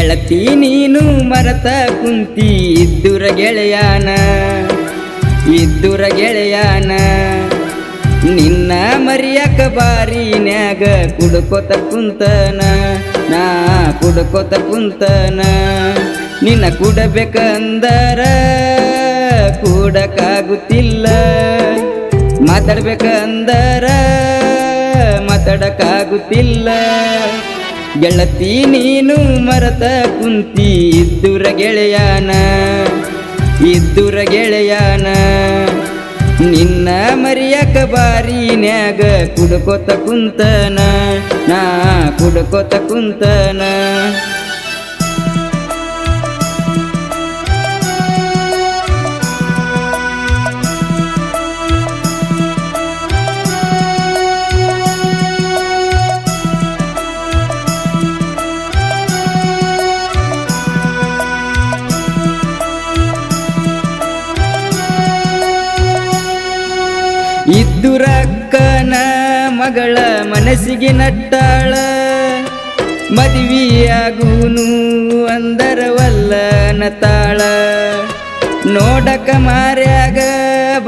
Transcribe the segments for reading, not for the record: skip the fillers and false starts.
ಗೆಳತಿ ನೀನು ಮರತ ಕುಂತಿ ಇದ್ದುರ ಗೆಳೆಯಾನ ನಿನ್ನ ಮರಿಯಕ ಬಾರಿನ್ಯಾಗ ಕುಡ್ಕೋತ ಕುಂತನ ನಾ ಕುಡ್ಕೋತ ಕುಂತನ ನಿನ್ನ ಕುಡಬೇಕಂದರ ಕೂಡಕ್ಕಾಗುತ್ತಿಲ್ಲ ಮಾತಾಡ್ಬೇಕಂದರ ಮಾತಾಡಕ್ಕಾಗುತ್ತಿಲ್ಲ ಗೆಳತಿ ನೀನು ಮರತ ಕುಂತಿ ಇದ್ದುರ ಗೆಳೆಯಾನ ನಿನ್ನ ಮರಿಯಕ ಬಾರಿನ್ಯಾಗ ಕುಡ್ಕೋತ ಕುಂತನ ನಾ ಕುಡ್ಕೋತ ಕುಂತನ ಇದ್ದುರಕ್ಕನ ಮಗಳ ಮನಸ್ಸಿಗೆ ನಟ್ಟಾಳ ಮದುವೆಯಾಗೂನು ಅಂದರವಲ್ಲ ನತಾಳ ನೋಡಕ ಮಾರ್ಯಾಗ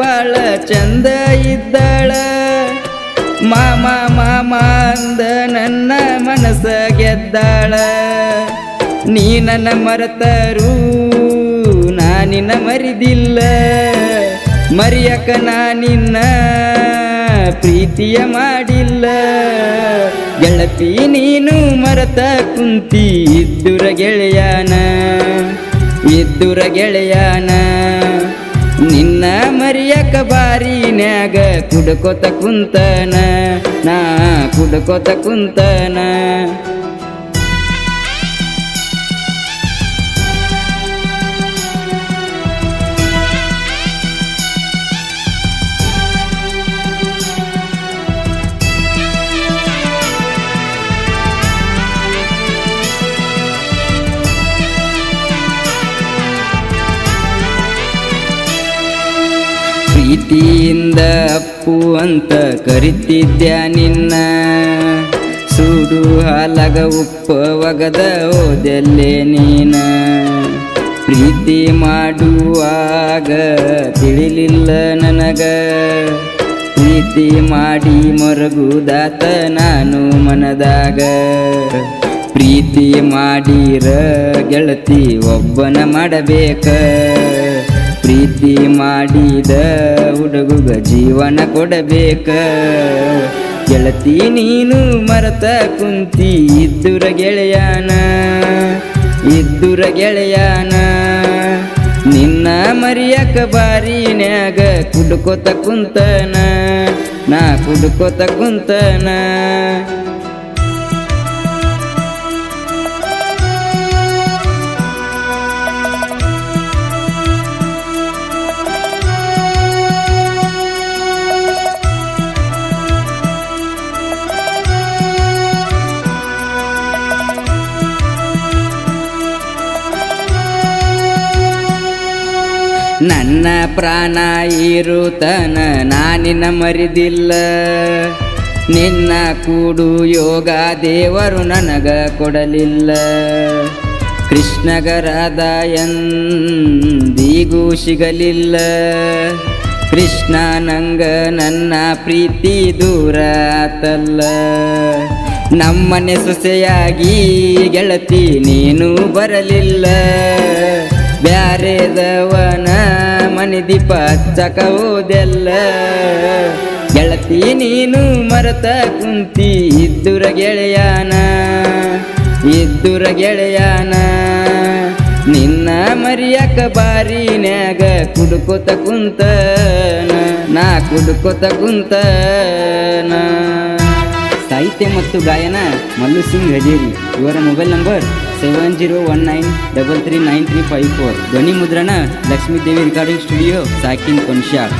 ಬಾಳ ಚಂದ ಇದ್ದಾಳ ಮಾಮ ಅಂದ ನನ್ನ ಮನಸ್ಸ ಗೆದ್ದಾಳ ನೀ ನನ್ನ ಮರೆತರೂ ನಾನಿನ್ನ ಮರಿದಿಲ್ಲ ಮರಿಯಕ ನಾನಿನ್ನ ಪ್ರೀತಿಯ ಮಾಡಿಲ್ಲ ಗೆಳತಿ ನೀನು ಮರತ ಕುಂತಿ ಇದ್ದುರ ಗೆಳೆಯಾನ ನಿನ್ನ ಮರಿಯಕ ಬಾರಿನ್ಯಾಗ ಕುಡ್ಕೋತ ಕುಂತನ ನಾ ಕುಡ್ಕೋತ ಕುಂತನ ಪ್ರೀತಿಯಿಂದ ಅಪ್ಪು ಅಂತ ಕರಿತಿದ್ಯ ನಿನ್ನ ಸುಡು ಹಾಲಗ ಉಪ್ಪ ಒಗದ ಹೋದೆಲ್ಲೆ ನೀನ ಪ್ರೀತಿ ಮಾಡುವಾಗ ತಿಳಿಲಿಲ್ಲ ನನಗ ಪ್ರೀತಿ ಮಾಡಿ ಮರಗುದಾತ ನಾನು ಮನದಾಗ ಪ್ರೀತಿ ಮಾಡಿರ ಗೆಳತಿ ಒಬ್ಬನ ಮಾಡಬೇಕ ಪ್ರೀತಿ ಮಾಡಿದ ಹುಡುಗ ಜೀವನ ಕೊಡಬೇಕ ಗೆಳತಿ ನೀನು ಮರತ ಕುಂತಿ ಇದ್ದುರ ಗೆಳೆಯಾನ ನಿನ್ನ ಮರಿಯಕ ಬಾರಿನ್ಯಾಗ ಕುಡ್ಕೋತ ಕುಂತನ ನಾ ಕುಡ್ಕೋತ ಕುಂತನ ನನ್ನ ಪ್ರಾಣ ಇರುತನ ನಾನಿನ್ನ ಮರಿದಿಲ್ಲ ನಿನ್ನ ಕೂಡು ಯೋಗ ದೇವರು ನನಗ ಕೊಡಲಿಲ್ಲ ಕೃಷ್ಣಗರಾದ ಎಂದಿಗೂ ಸಿಗಲಿಲ್ಲ ಕೃಷ್ಣ ನಂಗ ನನ್ನ ಪ್ರೀತಿ ದೂರ ಆತಲ್ಲ ನಮ್ಮನೆ ಸೊಸೆಯಾಗಿ ಗೆಳತಿ ನೀನು ಬರಲಿಲ್ಲ ಬ್ಯಾರೆದವನ ಮನೆ ದೀಪ ಹಚ್ಚಕ ಹೋದೆಲ್ಲ ಗೆಳತಿ ನೀನು ಮರತ ಕುಂತಿ ಇದ್ದುರ ಗೆಳೆಯಾನ ನಿನ್ನ ಮರಿಯಕ ಬಾರಿನ್ಯಾಗ ಕುಡ್ಕೋತ ಕುಂತನ ನಾ ಕುಡ್ಕೋತ ಕುಂತನ ಸಾಹಿತ್ಯ ಮತ್ತು ಗಾಯನ ಮಲ್ಲು ಸಿಂಗ್ ಹಜೇರಿ ಇವರ ಮೊಬೈಲ್ ನಂಬರ್ 7019339354 ಧ್ವನಿ ಮುದ್ರಣ ಲಕ್ಷ್ಮೀದೇವಿ ರೆಕಾರ್ಡಿಂಗ್ ಸ್ಟುಡಿಯೋ ಸಾಕಿನ್ ಕೊಂಡ್ಯಾಳ್